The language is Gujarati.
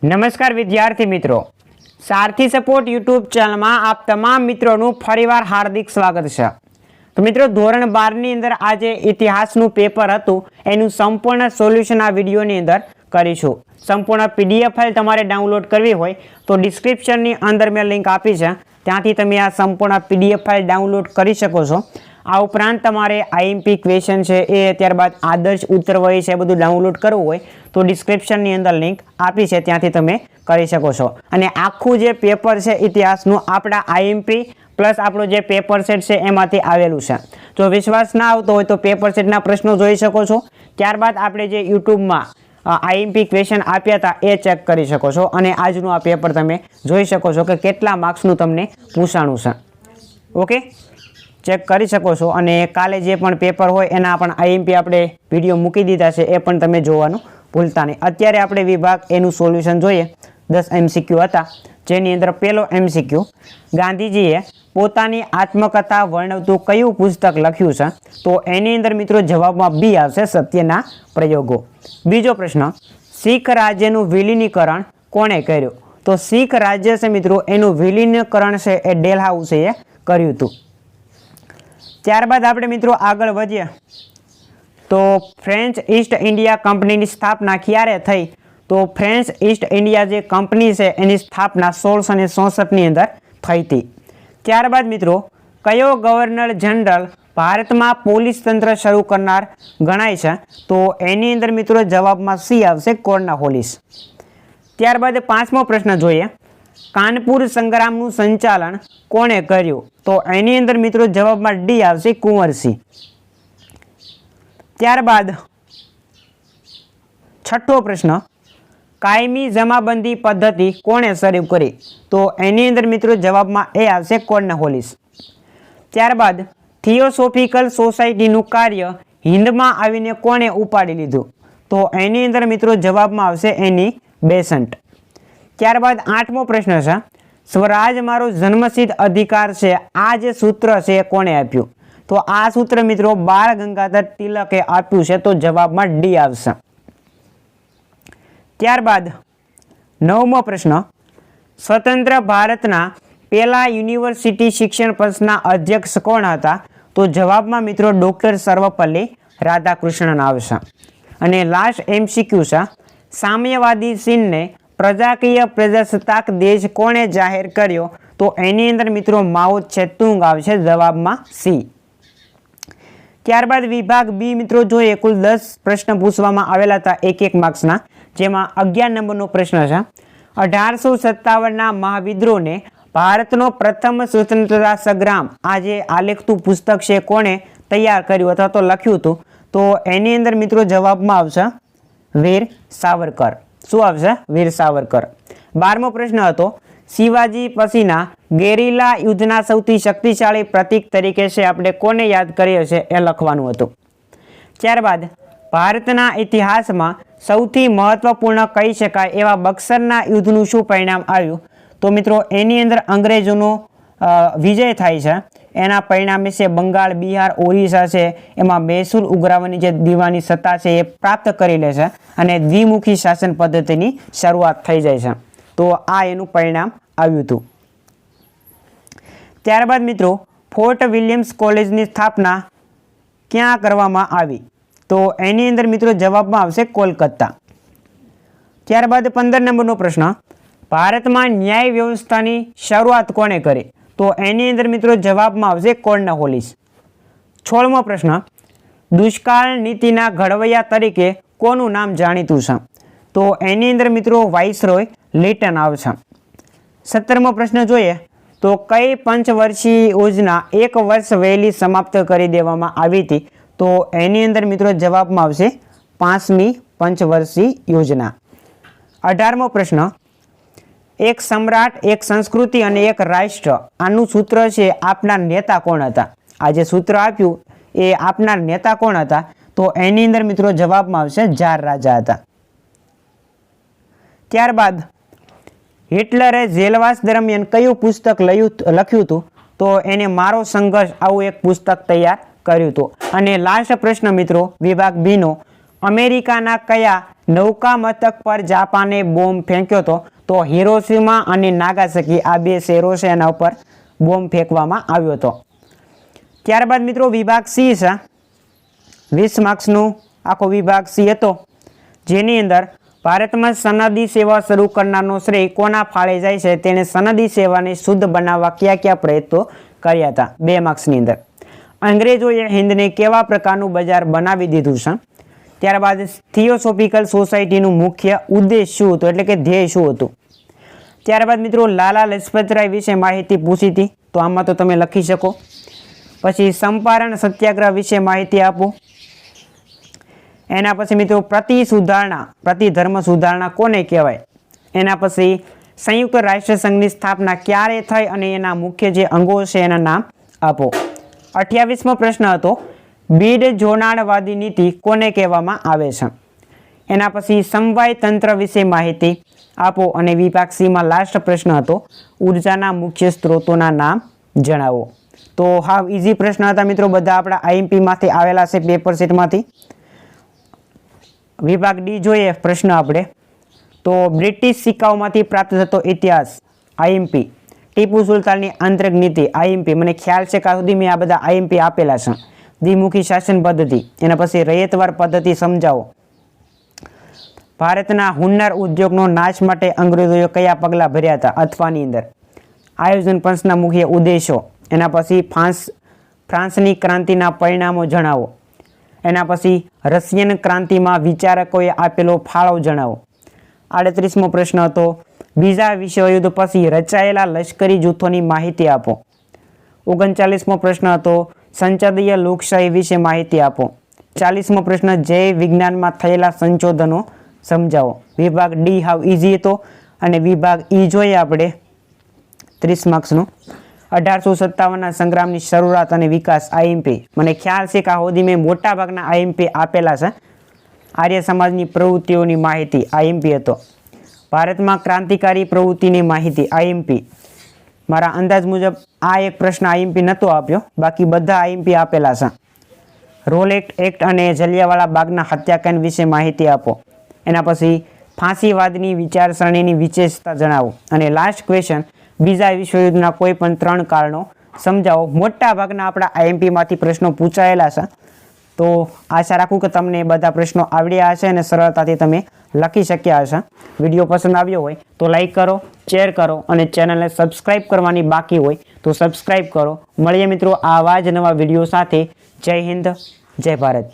નમસ્કાર વિદ્યાર્થી મિત્રો, સારથી સપોર્ટ યુટ્યુબ ચેનલમાં આપ તમામ મિત્રોનું ફરીવાર હાર્દિક સ્વાગત છે। તો મિત્રો, ધોરણ 12 ની અંદર આજે ઇતિહાસનું પેપર હતું એનું સંપૂર્ણ સોલ્યુશન આ વિડીયોની અંદર કરીશું। સંપૂર્ણ પીડીએફ ફાઇલ તમારે ડાઉનલોડ કરવી હોય તો ડિસ્ક્રિપ્શનની અંદર મેં લિંક આપી છે, ત્યાંથી તમે આ સંપૂર્ણ પીડીએફ ફાઇલ ડાઉનલોડ કરી શકો છો। આ ઉપરાંત તમારે આઈએમપી ક્વેશ્ચન છે એ ત્યારબાદ આદર્શ ઉત્તરવહી છે બધું ડાઉનલોડ કરવું હોય તો ડિસ્ક્રિપ્શનની અંદર લિંક આપી છે, ત્યાંથી તમે કરી શકો છો। અને આખું જે પેપર છે ઇતિહાસનું આપણા આઈએમપી પ્લસ આપણો જે પેપર સેટ છે એમાંથી આવેલું છે। જો વિશ્વાસ ના આવતો હોય તો પેપર સેટના પ્રશ્નો જોઈ શકો છો, ત્યારબાદ આપણે જે યુટ્યુબમાં આઈએમપી ક્વેશ્ચન આપ્યા હતા એ ચેક કરી શકો છો અને આજનું આ પેપર તમે જોઈ શકો છો કે કેટલા માર્ક્સનું તમને પૂછાણું છે। ઓકે, ચેક કરી શકો છો। અને કાલે જે પણ પેપર હોય એના પણ આઈએમપી આપણે વિડીયો મૂકી દીધા છે, એ પણ તમે જોવાનું ભૂલતા નહીં। અત્યારે આપણે વિભાગ એનું સોલ્યુશન જોઈએ। 10 MCQ હતા, જેની અંદર પહેલો MCQ, ગાંધીજીએ પોતાની આત્મકથા વર્ણવતું કયું પુસ્તક લખ્યું છે? તો એની અંદર મિત્રો જવાબમાં બી આવશે, સત્યના પ્રયોગો। બીજો પ્રશ્ન, શીખ રાજ્યનું વિલીનીકરણ કોણે કર્યું? તો શીખ રાજ્ય છે મિત્રો એનું વિલીનીકરણ છે એ ડેલહાઉસીએ કર્યું હતું। ત્યારબાદ આપણે મિત્રો આગળ વધીએ તો ફ્રેન્ચ ઈસ્ટ ઇન્ડિયા કંપનીની સ્થાપના ક્યારે થઈ? તો ફ્રેન્ચ ઈસ્ટ ઇન્ડિયા જે કંપની છે એની સ્થાપના 1664ની અંદર થઈ હતી। ત્યારબાદ મિત્રો કયો ગવર્નર જનરલ ભારતમાં પોલીસ તંત્ર શરૂ કરનાર ગણાય છે? તો એની અંદર મિત્રો જવાબમાં સી આવશે, કોર્નવાલિસ। ત્યારબાદ 5મો પ્રશ્ન જોઈએ, કાનપુર સંગ્રામનું સંચાલન કોણે કર્યું? તો એની અંદર મિત્રો જવાબમાં ડી આવશે, કુંવરસિંહ। ત્યારબાદ 6થો પ્રશ્ન, કાયમી જમાબંધી પદ્ધતિ કોણે શરૂ કરી? તો એની અંદર મિત્રો જવાબમાં એ આવશે, કોર્નવાલિસ। ત્યારબાદ થિયોસોફિકલ સોસાયટીનું કાર્ય હિન્દમાં આવીને કોણે ઉપાડી લીધું? તો એની અંદર મિત્રો જવાબમાં આવશે એની બેસન્ટ। ત્યારબાદ 8મો પ્રશ્ન છે, સ્વરાજ મારો જન્મસિદ્ધ અધિકાર છે, આ જે સૂત્ર છે એ કોણે આપ્યું? તો આ સૂત્ર મિત્રો બાળ ગંગાધર તિલકે આપ્યું છે, તો જવાબમાં ડી આવશે। ત્યારબાદ 9મો પ્રશ્ન, સ્વતંત્ર ભારતના પહેલા યુનિવર્સિટી શિક્ષણ પંચના અધ્યક્ષ કોણ હતા? તો જવાબમાં મિત્રો ડોક્ટર સર્વપલ્લી રાધાકૃષ્ણન આવશે। અને લાસ્ટ MCQ છે, સામ્યવાદી ચીનને પ્રજાકીય પ્રજાસત્તાક દેશ કોણે જાહેર કર્યો? તો એની અંદર મિત્રો માઓ ત્સે-તુંગ આવશે, જવાબમાં સી। ત્યારબાદ વિભાગ બી મિત્રો જોઈએ, કુલ 10 પ્રશ્ન પૂછવામાં આવેલા હતા 1 માર્ક્સના, જેમાં 11 નંબરનો પ્રશ્ન છે, 1857ના મહાવિદ્રોહને ભારતનો પ્રથમ સ્વતંત્રતા સંગ્રામ આ જે આલેખતું પુસ્તક છે કોણે તૈયાર કર્યું અથવા તો લખ્યું હતું? તો એની અંદર મિત્રો જવાબમાં આવશે વીર સાવરકર। શું આવશે? વીર સાવરકર। 12મો પ્રશ્ન હતો, શિવાજી પછીના ગેરિલા યુદ્ધના સૌથી શક્તિશાળી પ્રતીક તરીકે છે આપણે કોને યાદ કરીએ છીએ એ લખવાનું હતું। ત્યારબાદ ભારતના ઇતિહાસમાં સૌથી મહત્વપૂર્ણ કહી શકાય એવા બક્સરના યુદ્ધનું શું પરિણામ આવ્યું? તો મિત્રો એની અંદર અંગ્રેજોનો વિજય થાય છે, એના પરિણામે છે બંગાળ, બિહાર, ઓરિસ્સા છે એમાં મહેસૂલ ઉઘરાવવાની જે દીવાની સત્તા છે એ પ્રાપ્ત કરી લે છે અને દ્વિમુખી શાસન પદ્ધતિની શરૂઆત થઈ જાય છે। તો આ એનું પરિણામ આવ્યું હતું। ત્યારબાદ મિત્રો ફોર્ટ વિલિયમ્સ કોલેજની સ્થાપના ક્યાં કરવામાં આવી? તો એની અંદર મિત્રો જવાબમાં આવશે કોલકાતા। ત્યારબાદ 15 નંબરનો પ્રશ્ન, ભારતમાં ન્યાય વ્યવસ્થાની શરૂઆત કોણે કરી? તો એની અંદર મિત્રો જવાબમાં આવશે કોર્નવાલિસ। 16મો પ્રશ્ન, દુષ્કાળ નીતિના ઘડવૈયા તરીકે કોનું નામ જાણીતું છે? તો એની અંદર મિત્રો વાઇસરોય લિટન આવશે। 17મો પ્રશ્ન જોઈએ તો કઈ પંચવર્ષીય યોજના 1 વર્ષ વહેલી સમાપ્ત કરી દેવામાં આવી હતી? તો એની અંદર મિત્રો જવાબમાં આવશે 5મી પંચવર્ષીય યોજના। 18મો પ્રશ્ન, એક સમ્રાટ, એક સંસ્કૃતિ અને એક રાષ્ટ્ર આનું સૂત્ર છે આપનાર નેતા કોણ હતા? આ જે સૂત્ર આપ્યું એ આપનાર નેતા કોણ હતા? તો એની અંદર મિત્રો જવાબમાં આવશે જાર રાજા હતા। ત્યારબાદ હિટલરે જેલવાસ દરમિયાન કયું પુસ્તક લખ્યું હતું? તો એને મારો સંઘર્ષ આવું એક પુસ્તક તૈયાર કર્યું હતું। અને લાસ્ટ પ્રશ્ન મિત્રો વિભાગ બી નો, અમેરિકાના કયા નૌકા મથક પર જાપાને બોમ્બ ફેંક્યો હતો? તો હિરોશિમા અને નાગાસાકી આ બે શહેરો છે એના ઉપર બોમ્બ ફેંકવામાં આવ્યો હતો. ત્યારબાદ મિત્રો વિભાગ સી છે, 20 માર્ક્સનો આખો વિભાગ સી હતો, જેની અંદર ભારતમાં સનદી સેવા શરૂ કરનારનો શ્રેય કોના ફાળે જાય છે? તેણે સનદી સેવાને શુદ્ધ બનાવવા કયા કયા પ્રયત્નો કર્યા હતા? 2 માર્ક્સની અંદર. અંગ્રેજોએ હિન્દને કેવા પ્રકારનું બજાર બનાવી દીધું છે? ત્યારબાદ થિયોસોફિકલ સોસાયટીનું મુખ્ય ઉદ્દેશ શું હતો, એટલે કે ધ્યેય શું હતું? ત્યારબાદ મિત્રો લાલા લજપતરાય વિશે માહિતી પૂછી હતી, તો આમાં તો તમે લખી શકો. પછી ચંપારણ સત્યાગ્રહ વિશે માહિતી આપો. એના પછી મિત્રો પ્રતિધર્મ સુધારણા કોને કહેવાય? એના પછી સંયુક્ત રાષ્ટ્ર સંઘની સ્થાપના ક્યારે થઈ અને એના મુખ્ય જે અંગો છે એના નામ આપો. 28મો પ્રશ્ન હતો, બીડ જોડાણવાદી નીતિ કોને કહેવામાં આવે છે? એના પછી સમવાય તંત્ર વિશે માહિતી આપો. અને વિભાગ સીમાં લાસ્ટ પ્રશ્ન હતો, ઉર્જાના મુખ્ય સ્ત્રોતોના નામ જણાવો. તો હાવ ઇઝી પ્રશ્ન હતા મિત્રો, બધા આપણા આઈએમપીમાંથી આવેલા છે, પેપર સેટમાંથી. વિભાગ ડી જોઈએ પ્રશ્ન આપણે, તો બ્રિટિશ સિક્કાઓમાંથી પ્રાપ્ત થતો ઇતિહાસ આઈએમપી. ટીપુ સુલતાનની આંતરિક નીતિ આઈએમપી, મને ખ્યાલ છે કાં સુધી મેં આ બધા આઈએમપી આપેલા છે. દ્વિમુખી શાસન પદ્ધતિ, એના પછી રૈયતવાર પદ્ધતિ સમજાવો. ભારતના હુન્નર ઉદ્યોગનો નાશ માટે અંગ્રેજોએ કયા પગલાં ભર્યા હતા? અથવાની અંદર. આયોજન પંચના મુખ્ય ઉદ્દેશો, એના પછી ફ્રાન્સની ક્રાંતિના પરિણામો જણાવો. એના પછી રશિયન ક્રાંતિમાં વિચારકોએ આપેલો ફાળો જણાવો. 38મો પ્રશ્ન હતો, બીજા વિશ્વયુદ્ધ પછી રચાયેલા લશ્કરી જૂથોની માહિતી આપો. 39મો પ્રશ્ન હતો, સંસદીય લોકશાહી વિશે માહિતી આપો. 40મો પ્રશ્ન, જૈવ વિજ્ઞાનમાં થયેલા સંશોધનો સમજાવો. વિભાગ ડી હાવ ઇઝી હતો. અને વિભાગ ઈ જોઈએ આપણે 30 માર્ક્સનો, 1857ના સંગ્રામની શરૂઆત અને વિકાસ આઈએમપી. મને ખ્યાલ છે કે આ સુધી મેં મોટાભાગના આઈએમપી આપેલા છે. આર્ય સમાજની પ્રવૃત્તિઓની માહિતી આઈએમપી હતો. ભારતમાં ક્રાંતિકારી પ્રવૃત્તિની માહિતી આઈએમપી. મારા અંદાજ મુજબ આ એક પ્રશ્ન આઈએમપી નહોતો આપ્યો, બાકી બધા આઈએમપી આપેલા છે. રોલેટ એક્ટ અને જલિયાવાલા બાગના હત્યાકાંડ વિશે માહિતી આપો. એના પછી ફાંસીવાદની વિચારસરણીની વિશેષતા જણાવો. અને લાસ્ટ ક્વેશ્ચન, બીજા વિશ્વયુદ્ધના કોઈ પણ 3 કારણો સમજાવો. મોટા ભાગના આપણા આઈએમપીમાંથી પ્રશ્નો પૂછાયેલા છે, તો આશા રાખું કે તમને બધા પ્રશ્નો આવડ્યા હશે અને સરળતાથી તમે લખી શક્યા હશે. વિડીયો પસંદ આવ્યો હોય તો લાઈક કરો, શેર કરો અને ચેનલને સબસ્ક્રાઈબ કરવાની બાકી હોય તો સબસ્ક્રાઈબ કરો. મળીએ મિત્રો આવા જ નવા વિડીયો સાથે. જય હિન્દ, જય ભારત.